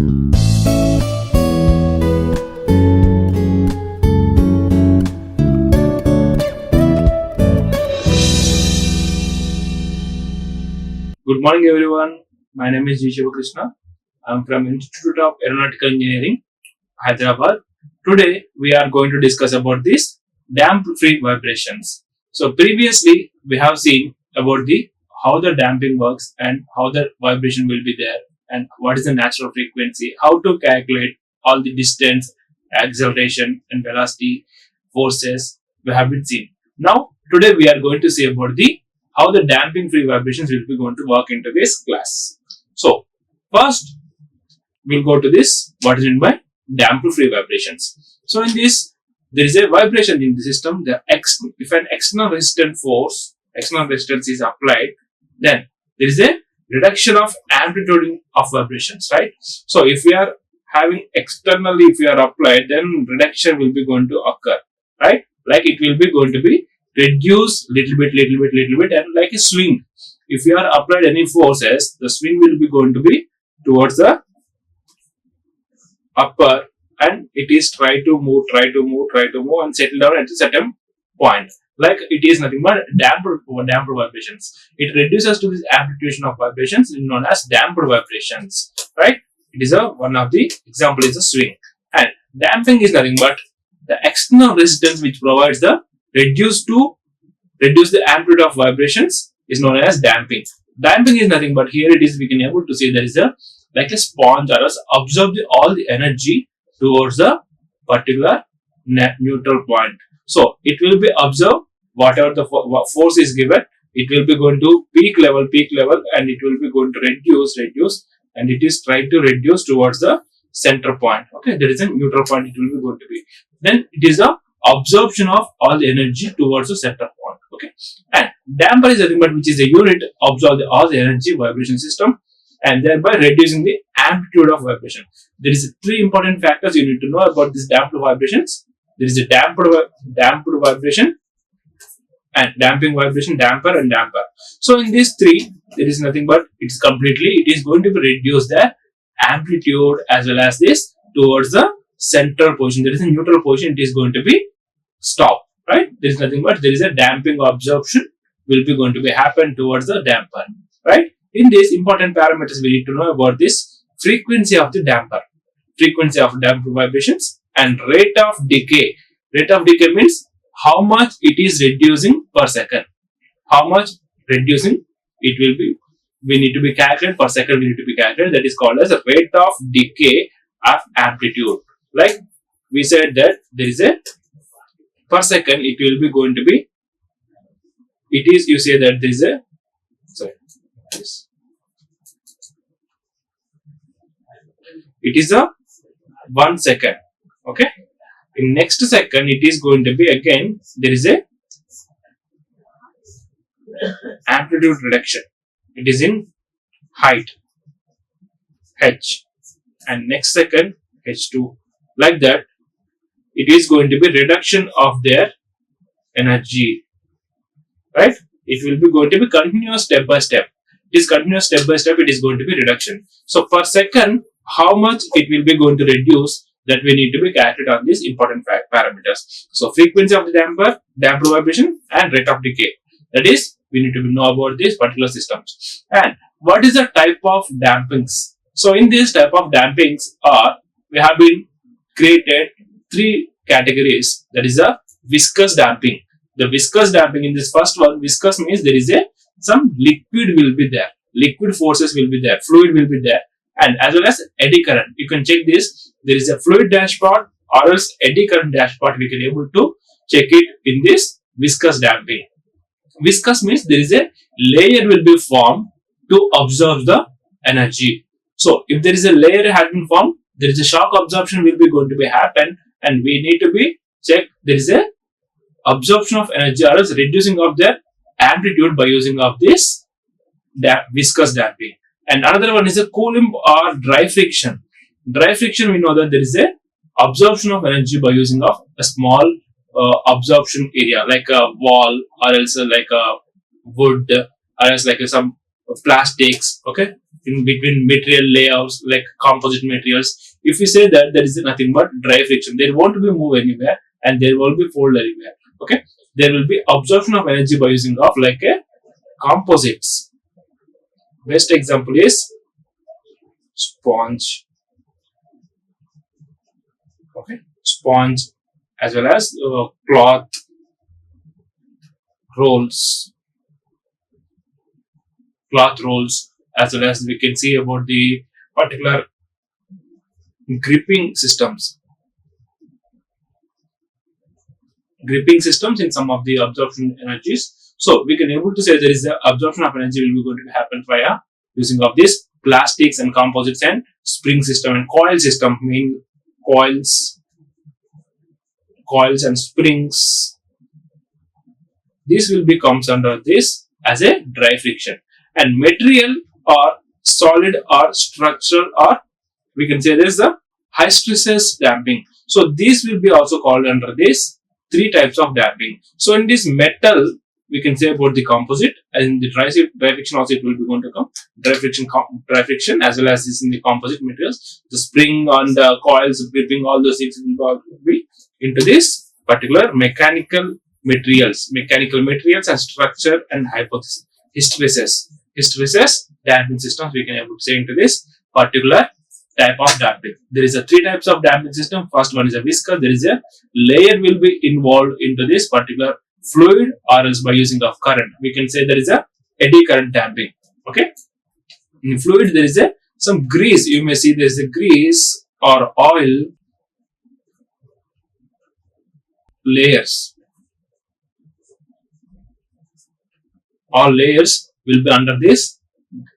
Good morning everyone. My name is Shiva Krishna. I am from Institute of Aeronautical Engineering, Hyderabad. Today we are going to discuss about this damp-free vibrations. So previously we have seen about the how the damping works and how the vibration will be there and what is the natural frequency, how to calculate all the distance, acceleration and velocity, forces we have been seen. Now today we are going to see about the how the damping free vibrations will be going to work into this class. So first we'll go to this what is meant by damp free vibrations. So in this there is a vibration in the system. If an external resistance is applied, then there is a reduction of amplitude of vibrations, right? So if we are having externally, if we are applied, then reduction will be going to occur, right? Like it will be going to be reduce little bit and like a swing. If you are applied any forces, the swing will be going to be towards the upper and it is try to move and settle down at a certain point. Like it is nothing but damper vibrations. It reduces to this amplitude of vibrations known as damper vibrations, right? It is one of the example is a swing. And damping is nothing but the external resistance which provides the reduce the amplitude of vibrations is known as damping. Damping is nothing but here it is we can able to see there is a like a sponge or else absorb all the energy towards the particular neutral point. So it will be absorbed whatever the force is given. It will be going to peak level and it will be going to reduce and it is trying to reduce towards the center point. Okay, there is a neutral point it will be going to be. Then it is a absorption of all the energy towards the center point. Okay, and damper is nothing but which is a unit absorb all the energy vibration system and thereby reducing the amplitude of vibration. There is three important factors you need to know about this damped vibrations. There is a damped vibration and damping vibration, damper and damper. So in these three, there is nothing but it is going to be reduce the amplitude as well as this towards the central position. There is a neutral position, it is going to be stop, right? There is nothing but there is a damping absorption will be going to be happen towards the damper, right? In this important parameters we need to know about this frequency of the damper, frequency of damper vibrations and rate of decay. Rate of decay means how much it is reducing per second. How much reducing it will be, we need to be calculated per second, we need to be calculated. That is called as a rate of decay of amplitude. Like we said that there is a per second it will be going to be, it is you say that there is a it is a 1 second. Okay, in next second it is going to be again there is a amplitude reduction, it is in height h and next second h2, like that it is going to be reduction of their energy, right? It will be going to be continuous step by step. It is continuous step by step, it is going to be reduction. So per second how much it will be going to reduce, that we need to be calculated on these important parameters. So frequency of the damper vibration and rate of decay, that is we need to know about these particular systems. And what is the type of dampings? So in this type of dampings we have been created three categories. That is a viscous damping. The viscous damping, in this first one, viscous means there is a some liquid will be there, liquid forces will be there, fluid will be there, and as well as eddy current. You can check this, there is a fluid dashboard or else eddy current dashboard, we can able to check it in this viscous damping. Viscous means there is a layer will be formed to absorb the energy. So if there is a layer has been formed, there is a shock absorption will be going to be happen and we need to be check there is a absorption of energy or else reducing of their amplitude by using of this viscous damping. And another one is a Coulomb or dry friction. Dry friction, we know that there is a absorption of energy by using of a small absorption area like a wall or else like a wood or else like some plastics. Okay, in between material layouts like composite materials. If you say that there is nothing but dry friction, there won't be move anywhere and there will be fold anywhere. Okay, there will be absorption of energy by using of like a composites. Best example is sponge. Okay, sponge as well as cloth rolls, as well as we can see about the particular gripping systems in some of the absorption energies. So we can able to say there is the absorption of energy will be going to happen via using of this plastics and composites and spring system and coil system, main coils and springs. This will be comes under this as a dry friction. And material or solid or structural, or we can say there is a high stresses damping. So this will be also called under this three types of damping. So in this metal, we can say about the composite, and the dry friction also it will be going to come dry friction as well as this in the composite materials. The spring and the coils, gripping, all those things will be into this particular mechanical materials and structure and hysteresis damping systems. We can able to say into this particular type of damping. There is a three types of damping system. First one is a viscous. There is a layer will be involved into this particular fluid or else by using of current. We can say there is a eddy current damping. Okay. In fluid there is a some grease. You may see there is a grease or oil layers. All layers will be under this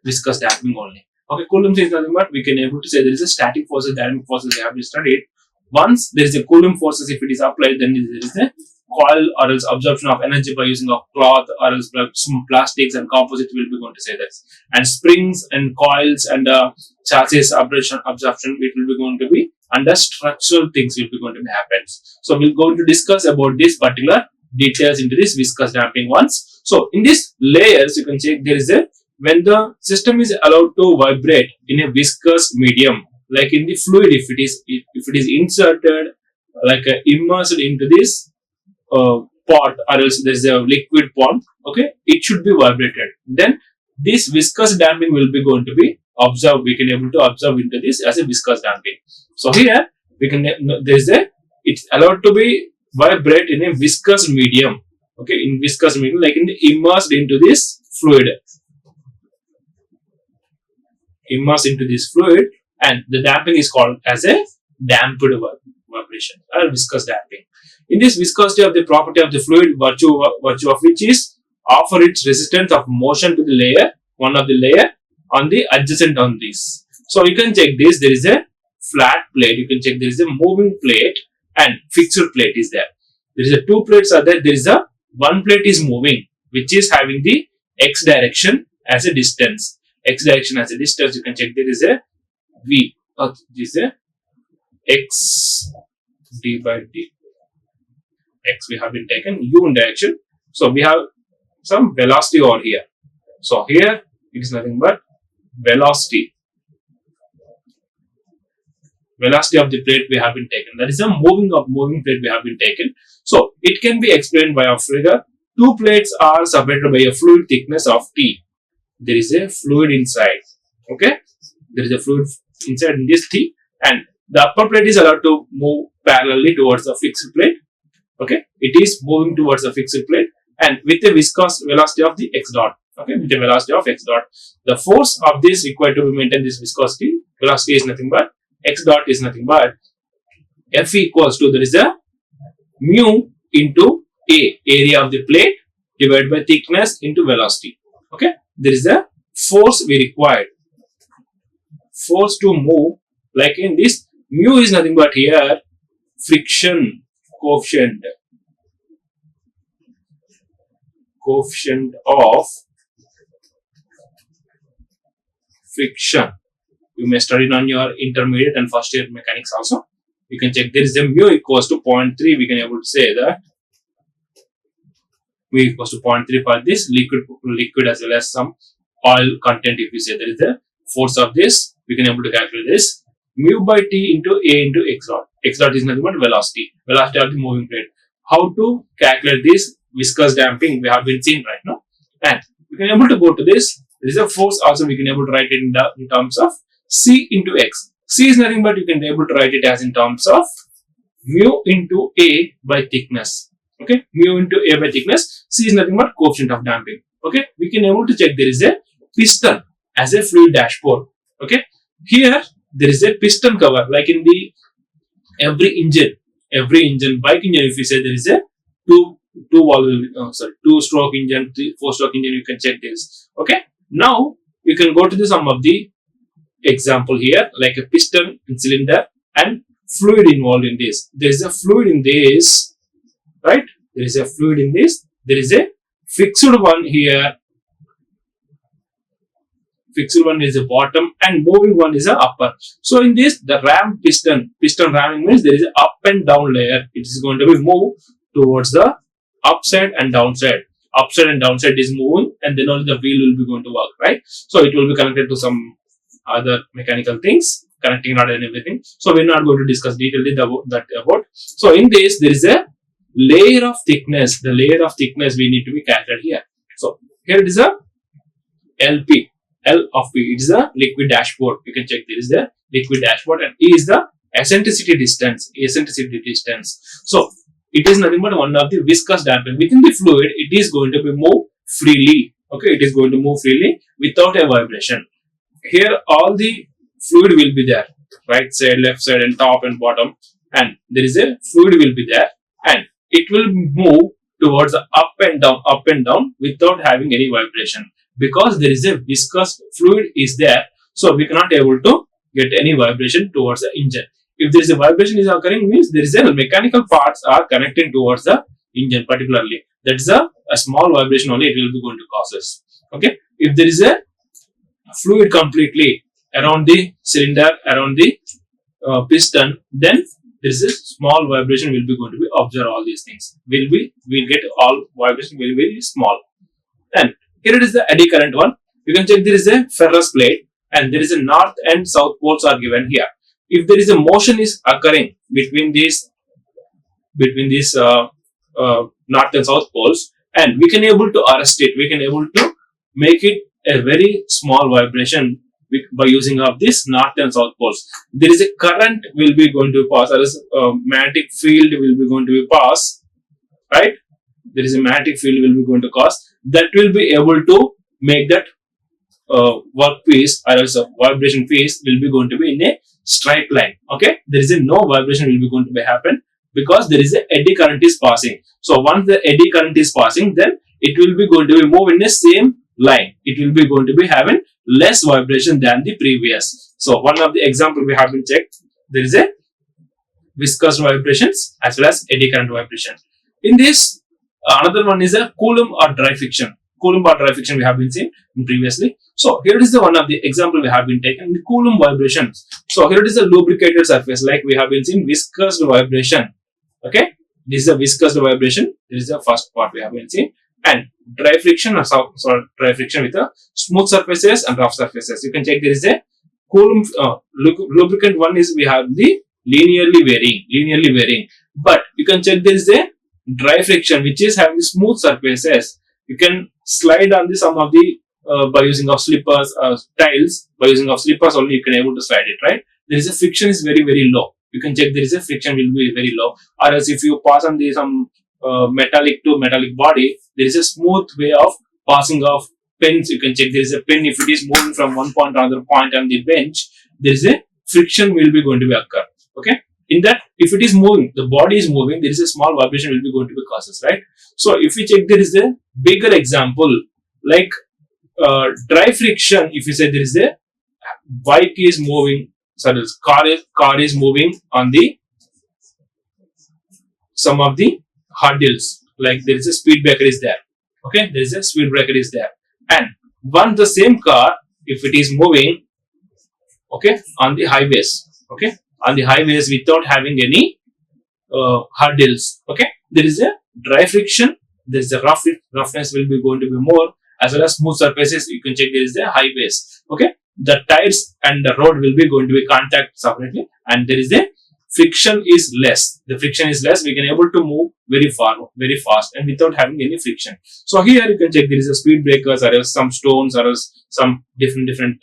viscous damping only. Okay, Coulomb is nothing but we can able to say there is a static forces, dynamic forces we have studied. Once there is a Coulomb forces, if it is applied, then there is a coil or else absorption of energy by using of cloth or else some plastics and composite will be going to say this. And springs and coils and chassis absorption it will be going to be under structural things will be going to be happens. So we're going to discuss about this particular details into this viscous damping once. So in these layers you can check there is a when the system is allowed to vibrate in a viscous medium, like in the fluid, if it is inserted like immersed into this pot or else there is a liquid pot, okay, it should be vibrated. Then this viscous damping will be going to be observed. We can able to observe into this as a viscous damping. So here we can there is a it's allowed to be vibrate in a viscous medium. Okay, in viscous medium, like in the immersed into this fluid. Immersed into this fluid, and the damping is called as a damped vibration or viscous damping. In this viscosity of the property of the fluid, virtue of which is offer its resistance of motion to the layer, one of the layer on the adjacent on this. So you can check this, there is a flat plate, you can check there is a moving plate and fixed plate is there. There is a two plates are there, there is a one plate is moving which is having the x direction as a distance. X direction as a distance, you can check there is a V, this is a X d by d. X we have been taken U in direction. So we have some velocity over here. So here it is nothing but velocity. Velocity of the plate we have been taken. That is a moving plate we have been taken. So it can be explained by a figure. Two plates are separated by a fluid thickness of T. There is a fluid inside. Okay, there is a fluid inside in this T, and the upper plate is allowed to move parallelly towards the fixed plate. Okay, it is moving towards the fixed plate and with a viscous velocity of the x dot. Okay, with a velocity of x dot. The force of this required to maintain this viscosity velocity is nothing but x dot is nothing but F equals to there is a mu into A, area of the plate, divided by thickness into velocity. Okay, there is a force we required. Force to move, like in this, mu is nothing but here friction coefficient of friction. You may study on your intermediate and first year mechanics also. You can check there is a mu equals to 0.3. We can able to say that mu equals to 0.3 for this liquid as well as some oil content. If you say there is a force of this, we can able to calculate this. Mu by T into A into X dot. X dot is nothing but velocity of the moving plate. How to calculate this viscous damping we have been seen right now. And we can able to go to this. There is a force also we can able to write it in terms of C into X. C is nothing but you can able to write it as in terms of mu into A by thickness. Okay, mu into A by thickness. C is nothing but coefficient of damping. Okay, we can able to check there is a piston as a fluid dashboard. Okay, here there is a piston cover like in the every engine, bike engine. If you say there is a two stroke engine, 4-stroke engine, you can check this. Okay, now you can go to the some of the example here like a piston and cylinder and fluid involved in this. There is a fluid in this, right? There is a fluid in this. There is a fixed one here. Fixed one is a bottom and moving one is a upper. So in this, the ram piston ramming means there is an up and down layer. It is going to be moved towards the upside and downside. Upside and downside is moving, and then only the wheel will be going to work, right? So it will be connected to some other mechanical things, connecting rod and everything. So we're not going to discuss detailedly about. So in this, there is a layer of thickness. The layer of thickness we need to be calculated here. So here it is a LP. L of P, it is the liquid dashboard. You can check there is the liquid dashboard, and E is the eccentricity distance. So it is nothing but one of the viscous damping. Within the fluid, it is going to be move freely. Okay, it is going to move freely without a vibration. Here all the fluid will be there, right side, left side, and top and bottom, and there is a fluid will be there, and it will move towards the up and down without having any vibration. Because there is a viscous fluid is there, so we cannot able to get any vibration towards the engine. If there is a vibration is occurring, means there is a mechanical parts are connecting towards the engine particularly. That is a small vibration only it will be going to cause us. Okay, if there is a fluid completely around the cylinder, around the piston, then there is a small vibration will be going to be observe all these things. We'll get all vibration will be small. And here it is the eddy current one. You can check there is a ferrous plate and there is a north and south poles are given here. If there is a motion is occurring between these north and south poles, and we can able to arrest it, we can able to make it a very small vibration by using of this north and south poles. There is a current will be going to pass, or a magnetic field will be going to be pass, right? There is a magnetic field will be going to cause that will be able to make that workpiece or else a vibration piece will be going to be in a straight line. Okay, there is a no vibration will be going to be happen because there is a eddy current is passing. So once the eddy current is passing, then it will be going to be move in the same line. It will be going to be having less vibration than the previous. So one of the example we have been checked, there is a viscous vibrations as well as eddy current vibration. In this, another one is a Coulomb or dry friction. Coulomb or dry friction we have been seen previously. So here is the one of the example we have been taken, the Coulomb vibrations. So here it is a lubricated surface like we have been seen viscous vibration. Okay, this is a viscous vibration. This is the first part we have been seen, and dry friction or dry friction with a smooth surfaces and rough surfaces. You can check there is a Coulomb lubricant one is we have the linearly varying, but you can check there is a dry friction which is having smooth surfaces. You can slide on the some of the by using of slippers, tiles. By using of slippers only you can able to slide it, right? There is a friction is very low. You can check there is a friction will be very low. Or else if you pass on the some metallic to metallic body, there is a smooth way of passing of pens. You can check there is a pen if it is moving from one point to another point on the bench. There is a friction will be going to be occur. Okay. In that, if it is moving, the body is moving, there is a small vibration will be going to be causes, right? So if we check there is a bigger example like dry friction. If you say there is a bike is moving, sorry, car is moving on the some of the hurdles, like there is a speed breaker is there. Okay, there is a speed breaker is there, and once the same car, if it is moving, okay, on the highways, okay, on the highways without having any hurdles, okay, there is a dry friction, there is a roughness will be going to be more, as well as smooth surfaces. You can check there is a highways. Okay, the tires and the road will be going to be contact separately, and there is a friction is less. The friction is less. We can able to move very far, very fast, and without having any friction. So here you can check there is a speed breakers, or else some stones, or else some different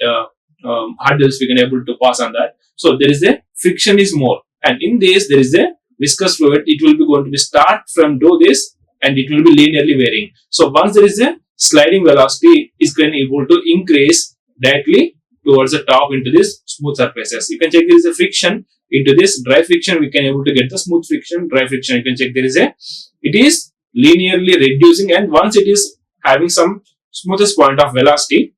hurdles we can able to pass on that. So there is a friction is more, and in this there is a viscous fluid. It will be going to be start from do this, and it will be linearly varying. So once there is a sliding velocity is going to be able to increase directly towards the top into this smooth surfaces. You can check there is a friction into this dry friction. We can able to get the smooth friction, dry friction. You can check there is a, it is linearly reducing, and once it is having some smoothest point of velocity,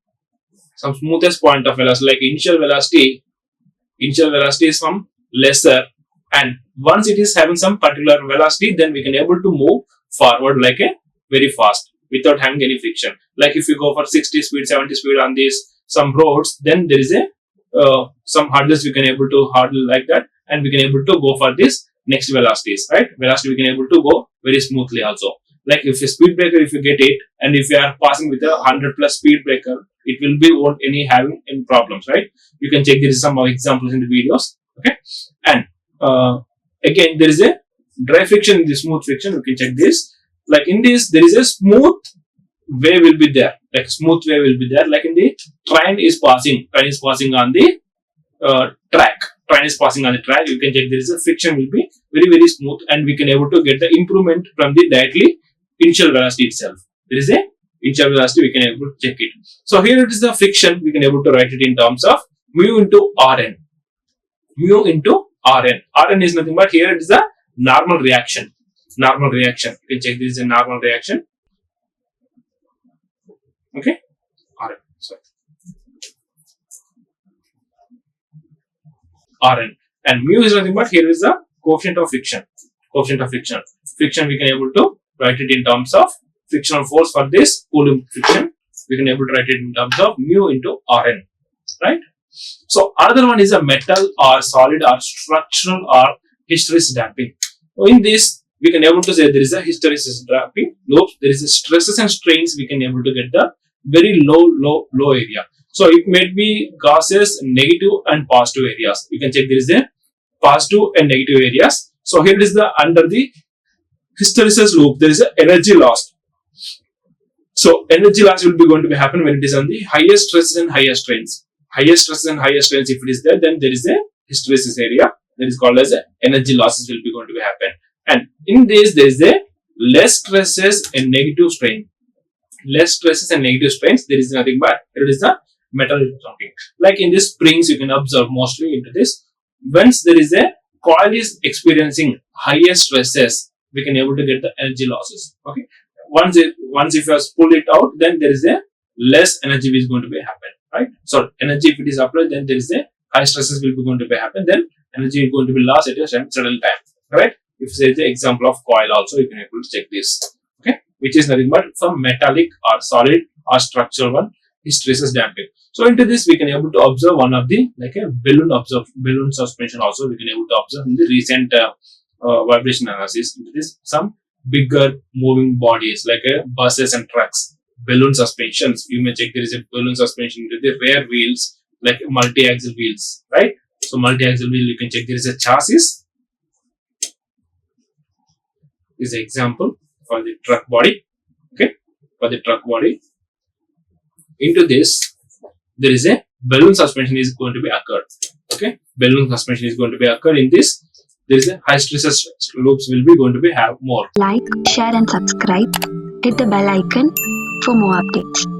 like initial velocity is some lesser, and once it is having some particular velocity, then we can able to move forward like a very fast without having any friction. Like if you go for 60 speed, 70 speed on these some roads, then there is a some hurdles we can able to hurdle like that, and we can able to go for this next velocities, right? Velocity we can able to go very smoothly also. Like if a speed breaker, if you get it, and if you are passing with a 100 plus speed breaker, it will be won't any having any problems, right? You can check there is some examples in the videos, okay? And again there is a dry friction in the smooth friction. You can check this. Like in this there is a smooth way will be there, like smooth way will be there. Like in the train is passing on the track. Train is passing on the track. You can check there is a friction will be very smooth, and we can able to get the improvement from the directly initial velocity itself. There is a initial velocity, we can able to check it. So here it is the friction. We can able to write it in terms of mu into Rn. Mu into Rn. Rn is nothing but here it is a normal reaction. Normal reaction. You can check this is a normal reaction. Okay. Rn. Sorry. Rn. And mu is nothing but here is the coefficient of friction. Coefficient of friction. Friction we can able to write it in terms of frictional force for this Coulomb friction. We can able to write it in terms of mu into Rn. Right. So another one is a metal or solid or structural or hysteresis damping. So in this we can able to say there is a hysteresis damping loop. There is a stresses and strains. We can able to get the very low area. So it may be gases negative and positive areas. You can check there is a positive and negative areas. So here it is the under the hysteresis loop there is a energy loss. So energy loss will be going to be happen when it is on the highest stresses and highest strains. Highest stresses and highest strains, if it is there, then there is a hysteresis area that is called as a energy losses will be going to be happen. And in this there is a less stresses and negative strain. Less stresses and negative strains, there is nothing but it is the metal something. Like in this springs you can observe mostly into this. Once there is a coil is experiencing higher stresses, we can able to get the energy losses. Okay. Once if you pull it out, then there is a less energy is going to be happen. Right. So energy if it is applied, then there is a high stresses will be going to be happen. Then energy is going to be lost at a certain time. Right. If there is an example of coil also, you can able to check this. Okay. Which is nothing but some metallic or solid or structural one hysteresis damping. So into this we can able to observe one of the like a balloon suspension also we can able to observe in the recent vibration analysis. Into this some bigger moving bodies like buses and trucks, balloon suspensions. You may check there is a balloon suspension into the rear wheels like multi-axle wheels, right? So multi-axle wheel you can check there is a chassis. This is an example for the truck body. Okay, for the truck body. Into this there is a balloon suspension is going to be occurred. Okay, balloon suspension is going to be occurred in this. There is a high stresses loops will be going to be have more. Like, share and subscribe. Hit the bell icon for more updates.